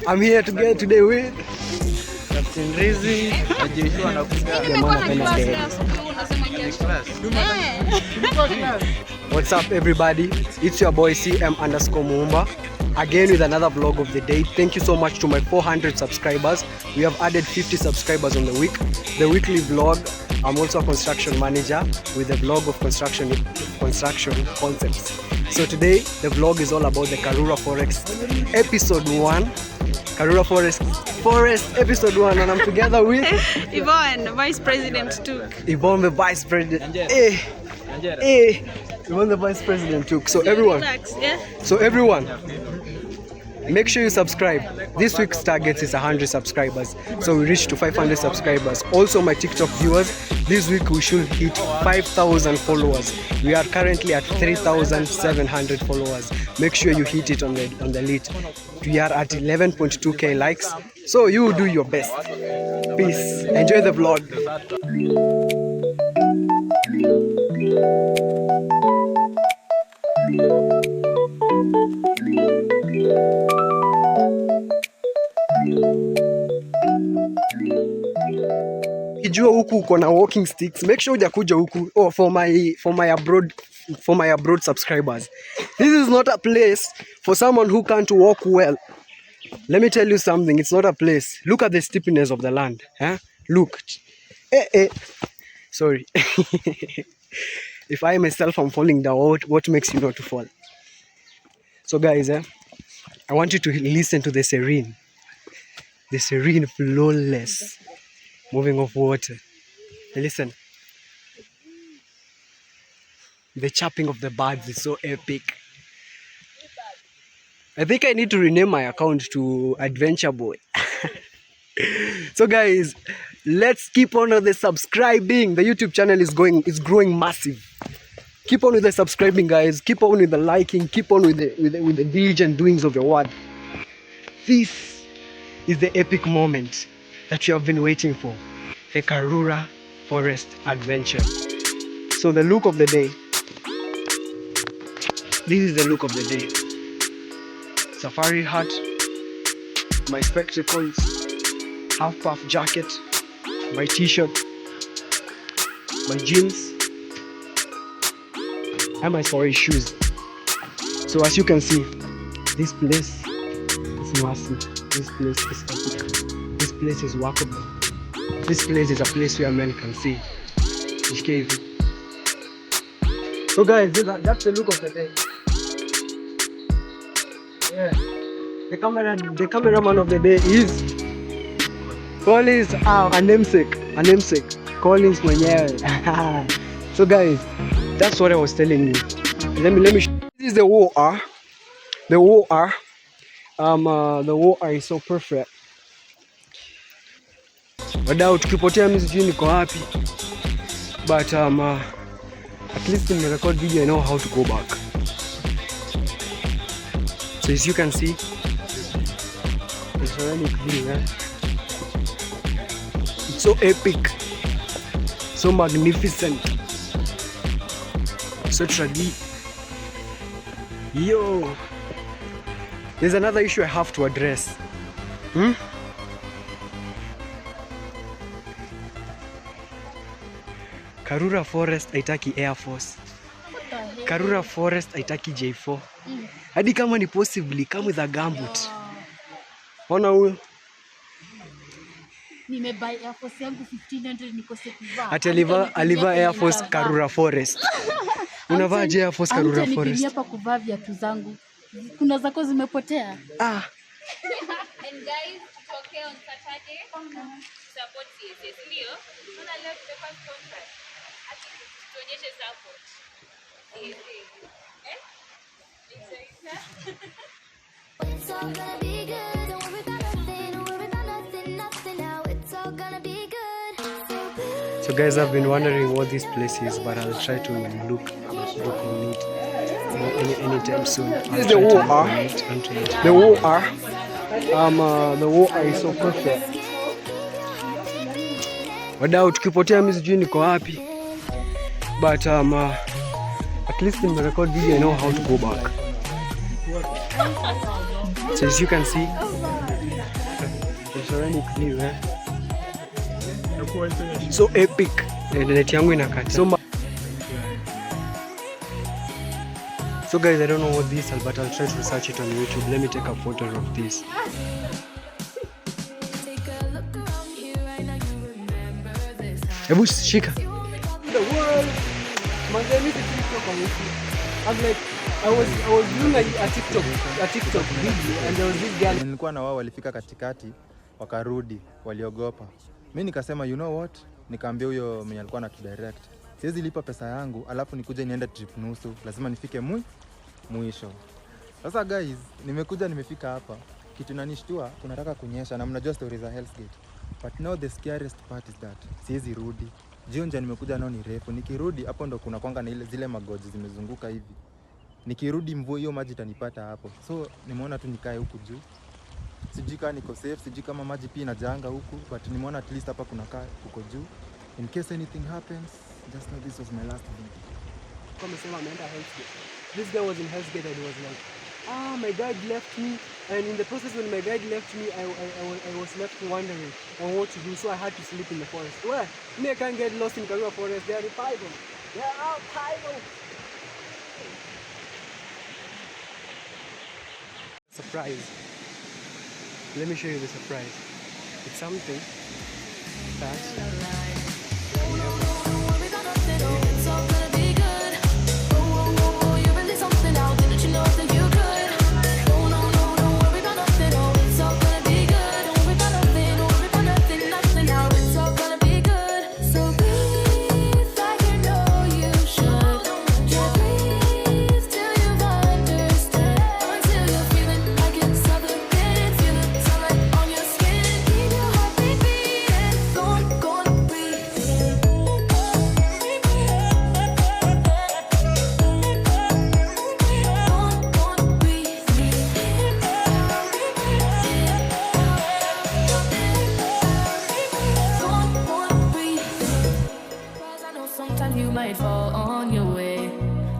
I'm here today with Captain Rizzi. What's up, everybody? It's your boy CM_Muumba. Again with another vlog of the day. Thank you so much to my 400 subscribers. We have added 50 subscribers on the week. The weekly vlog. I'm also a construction manager with a vlog of construction concepts. So today the vlog is all about the Karura Forest episode 1. Karura Forest episode 1, and I'm together with Yvonne, Vice President Took. Yvonne, the Vice President. Yvonne, the Vice President Took. So everyone, make sure you subscribe. This week's target is 100 subscribers. So we reached to 500 subscribers. Also my TikTok viewers, this week we should hit 5,000 followers. We are currently at 3,700 followers. Make sure you hit it on the lead. We are at 11.2k likes. So you do your best. Peace. Enjoy the vlog. Kijua huku uko na walking sticks, make sure hujakuja huku. Oh, for my abroad subscribers, this is not a place for someone who can't walk well. Let me tell you something, it's not a place. Look at the steepness of the land, huh? Look. Sorry. If I myself am falling down, what makes you not to fall? So guys, I want you to listen to the serene flawless moving of water. Listen. The chirping of the birds is so epic. I think I need to rename my account to Adventure Boy. So guys, let's keep on with the subscribing. The YouTube channel is growing massive. Keep on with the subscribing, guys. Keep on with the liking. Keep on with the deeds and doings of your word. This is the epic moment that you have been waiting for. The Karura Forest adventure. So the look of the day. This is the look of the day. Safari hat, my spectacles, half puff jacket, my t-shirt, my jeans, and my sorry shoes. So as you can see, this place is massive. This place is epic. This place is walkable. This place is a place where men can see. So guys, that's the look of the day. Yeah. The cameraman of the day is Collins, a namesake. Collins mwenyewe. So guys, that's what I was telling you. Let me show. This is the water. The water is so perfect. Wadau, tukipotea mimi sijui niko wapi. But at least in my record video I know how to go back. So as you can see, the ceramic view, it's so epic, so magnificent, so trendy. Yo, there's another issue I have to address. Karura Forest haitaki Air Force. Karura Forest haitaki J4. Hadi kama ni possibly come with a gambut. Ona huyo. Nimebuy Air Force yangu 1500 nikose kuvaa. Ati aliva Air Force Karura Forest. Unavaa je Air Force Karura Forest? Nimebidia hapa kuvaa viatu zangu. Kuna zako zimepotea. And guys, okay on Saturday support CSS ndio. Tuna left the first contract. Tuonyeshe support. It's all gonna be good. Don't worry about nothing. Don't worry about nothing now. It's all gonna be good. So guys, I've been wondering what this place is, but I'll try to look on it anytime soon. This is the water. The water is so perfect. Wadau, tukipotea mimi sijui niko wapi. But at least in my record video I know how to go back. So as you can see, the ceramic view, so epic. Net yangu inakata. So guys, I don't know what this is, but I'll try to research it on YouTube. Let me take a photo of this. Ebu shika. The world. I'm like, I was doing a TikTok video and there was this girl. Nilikuwa na wao walifika katikati wakarudi waliogopa. Mimi nikasema you know what? Nikaambia huyo mwenye alikuwa anatudirect. Siwezi lipa pesa yangu alafu nikuje niende trip nusu. Lazima nifike mwisho. Sasa guys, nimefika hapa. Kitu inanishtua kunataka kunyesha na mnajua stories za Hell's Gate. But now the scariest part is that siwezi rudi. Jionja nimekuja nao ni refu. Nikirudi hapo ndo kuna kwanga na zile magoji zimezunguka hivi. Nikirudi mvua hiyo maji itanipata hapo. So nimeona tu nikae huku juu. Sijui kama niko safe, sijui kama maji pia inajanga huku, but nimeona at least hapa kuna kaa huko juu. In case anything happens, just know this was my last video. This guy was in Hell's Gate and he was like, my guide left me, and in the process when my guide left me, I was left wondering on what to do, so I had to sleep in the forest. Well, me I can't get lost in Karura Forest. They are revival. They are all revival. Surprise. Let me show you the surprise. It's something that fall on your way.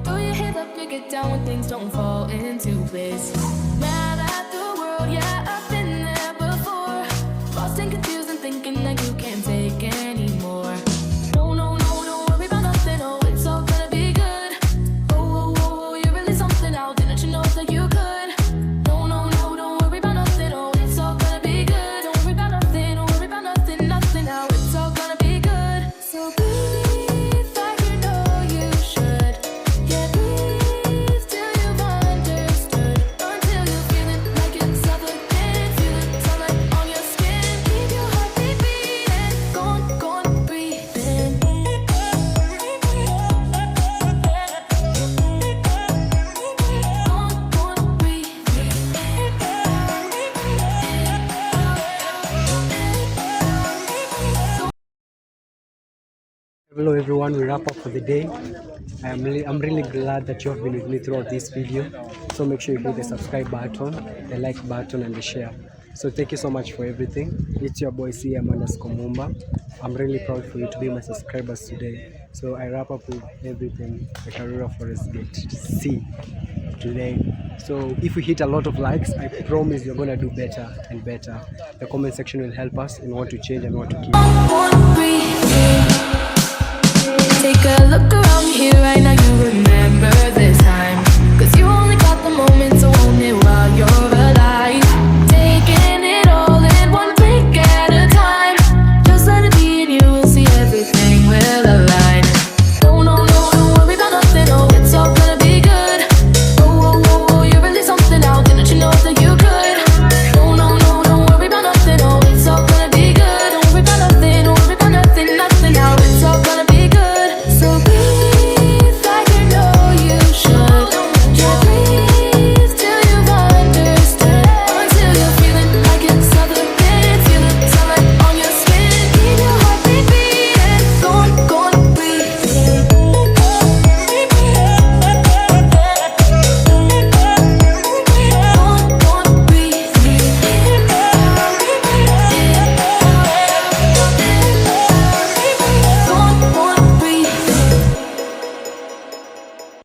Throw your head up, pick it down when things don't fall into place. Mad at the world, yeah, I've been there before. Lost and confused and thinking that you can't take anymore. No, don't worry about nothing, oh, it's all gonna be good. Oh, you're really something now, didn't you know that you could? No, don't worry about nothing, oh, it's all gonna be good. Don't worry about nothing, nothing now, it's all gonna be good. So good. Hello everyone, we wrap up for the day. I'm really glad that you have been with me throughout this video. So make sure you hit the subscribe button, the like button and the share. So thank you so much for everything. It's your boy CM_Mumba. I'm really proud for you to be my subscribers today. So I wrap up with everything the Karura Forest Gate C today. So if we hit a lot of likes, I promise you're gonna do better and better. The comment section will help us in what to change and what to keep. Take a look around here right now, you remember this time. 'Cause you only got the moment, so